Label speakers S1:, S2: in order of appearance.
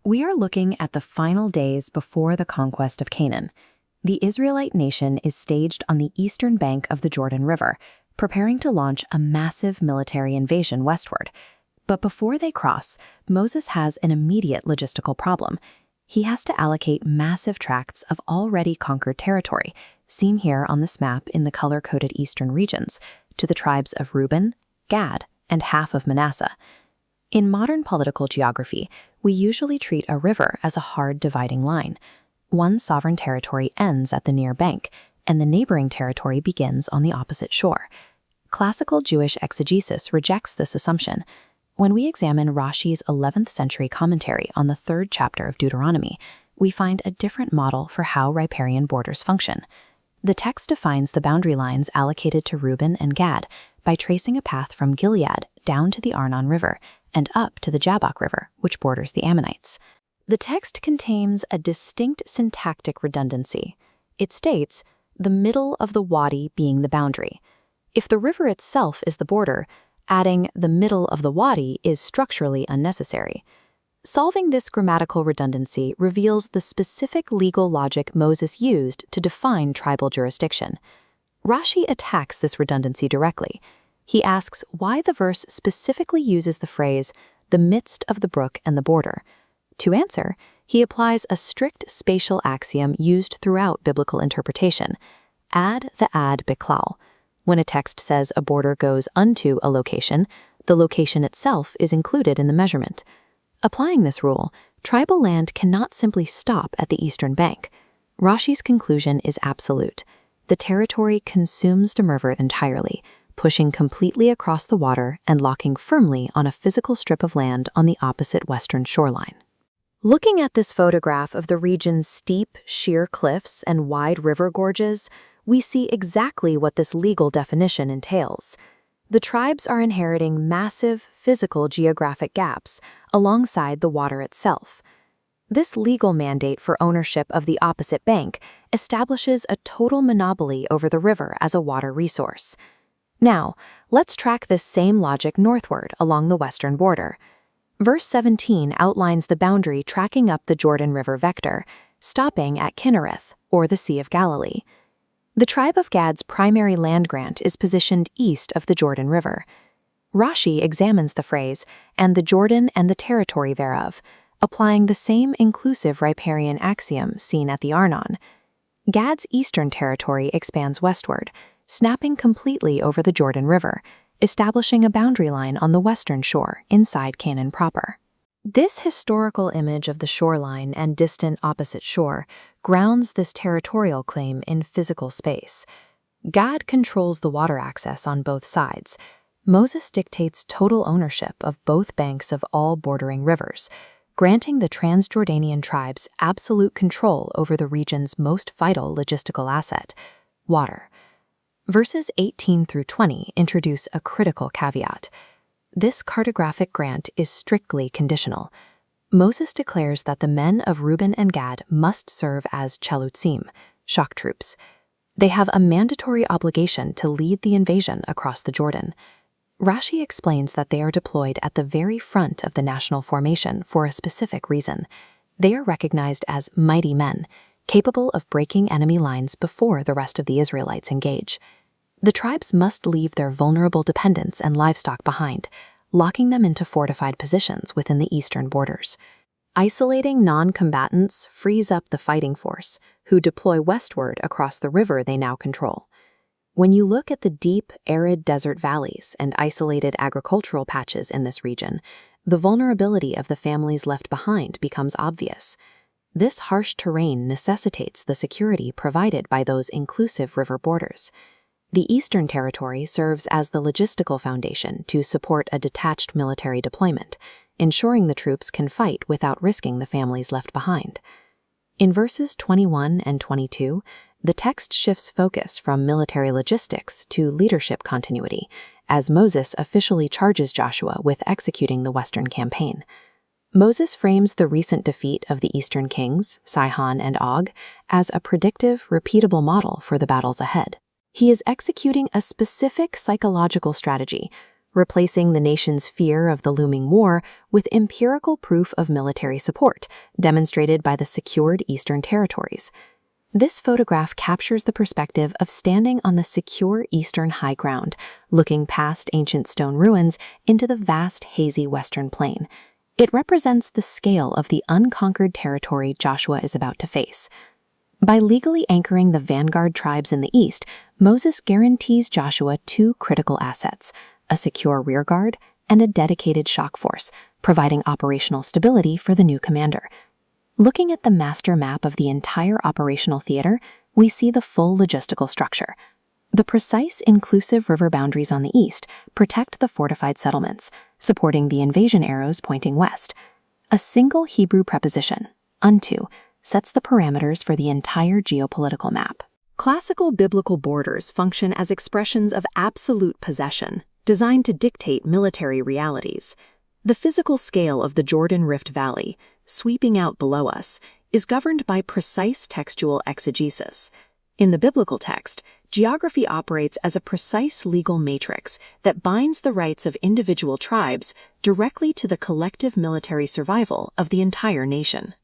S1: We are looking at the final days before the conquest of Canaan. The Israelite nation is staged on the eastern bank of the Jordan River, preparing to launch a massive military invasion westward. But before they cross, Moses has an immediate logistical problem. He has to allocate massive tracts of already conquered territory, seen here on this map in the color-coded eastern regions, to the tribes of Reuben, Gad, and half of Manasseh. In modern political geography, we usually treat a river as a hard dividing line. One sovereign territory ends at the near bank, and the neighboring territory begins on the opposite shore. Classical Jewish exegesis rejects this assumption. When we examine Rashi's 11th century commentary on the 3rd chapter of Deuteronomy, we find a different model for how riparian borders function. The text defines the boundary lines allocated to Reuben and Gad by tracing a path from Gilead down to the Arnon River and up to the Jabbok River, which borders the Ammonites. The text contains a distinct syntactic redundancy. It states, the middle of the wadi being the boundary. If the river itself is the border, adding the middle of the wadi is structurally unnecessary. Solving this grammatical redundancy reveals the specific legal logic Moses used to define tribal jurisdiction. Rashi attacks this redundancy directly. He asks why the verse specifically uses the phrase, the midst of the brook and the border. To answer, he applies a strict spatial axiom used throughout biblical interpretation, add the ad becholal. When a text says a border goes unto a location, the location itself is included in the measurement. Applying this rule, tribal land cannot simply stop at the eastern bank. Rashi's conclusion is absolute. The territory consumes the river entirely, pushing completely across the water and locking firmly on a physical strip of land on the opposite western shoreline. Looking at this photograph of the region's steep, sheer cliffs and wide river gorges, we see exactly what this legal definition entails. The tribes are inheriting massive physical geographic gaps alongside the water itself. This legal mandate for ownership of the opposite bank establishes a total monopoly over the river as a water resource. Now, let's track this same logic northward along the western border. Verse 17 outlines the boundary tracking up the Jordan River vector, stopping at Chinnereth, or the Sea of Galilee. The tribe of Gad's primary land grant is positioned east of the Jordan River. Rashi examines the phrase, and the Jordan and the territory thereof, applying the same inclusive riparian axiom seen at the Arnon. Gad's eastern territory expands westward, snapping completely over the Jordan River, establishing a boundary line on the western shore inside Canaan proper. This historical image of the shoreline and distant opposite shore grounds this territorial claim in physical space. God controls the water access on both sides. Moses dictates total ownership of both banks of all bordering rivers, granting the Transjordanian tribes absolute control over the region's most vital logistical asset, water. Verses 18 through 20 introduce a critical caveat. This cartographic grant is strictly conditional. Moses declares that the men of Reuben and Gad must serve as Chalutsim, shock troops. They have a mandatory obligation to lead the invasion across the Jordan. Rashi explains that they are deployed at the very front of the national formation for a specific reason. They are recognized as mighty men, capable of breaking enemy lines before the rest of the Israelites engage. The tribes must leave their vulnerable dependents and livestock behind, locking them into fortified positions within the eastern borders. Isolating non-combatants frees up the fighting force, who deploy westward across the river they now control. When you look at the deep, arid desert valleys and isolated agricultural patches in this region, the vulnerability of the families left behind becomes obvious. This harsh terrain necessitates the security provided by those inclusive river borders. The Eastern Territory serves as the logistical foundation to support a detached military deployment, ensuring the troops can fight without risking the families left behind. In verses 21 and 22, the text shifts focus from military logistics to leadership continuity, as Moses officially charges Joshua with executing the Western campaign. Moses frames the recent defeat of the Eastern kings, Sihon and Og, as a predictive, repeatable model for the battles ahead. He is executing a specific psychological strategy, replacing the nation's fear of the looming war with empirical proof of military support, demonstrated by the secured Eastern territories. This photograph captures the perspective of standing on the secure eastern high ground, looking past ancient stone ruins into the vast, hazy western plain. It represents the scale of the unconquered territory Joshua is about to face. By legally anchoring the Vanguard tribes in the east, Moses guarantees Joshua two critical assets: a secure rearguard and a dedicated shock force, providing operational stability for the new commander. Looking at the master map of the entire operational theater, we see the full logistical structure. The precise, inclusive river boundaries on the east protect the fortified settlements, supporting the invasion arrows pointing west. A single Hebrew preposition, unto, sets the parameters for the entire geopolitical map. Classical biblical borders function as expressions of absolute possession, designed to dictate military realities. The physical scale of the Jordan Rift Valley, sweeping out below us, is governed by precise textual exegesis. In the biblical text, geography operates as a precise legal matrix that binds the rights of individual tribes directly to the collective military survival of the entire nation.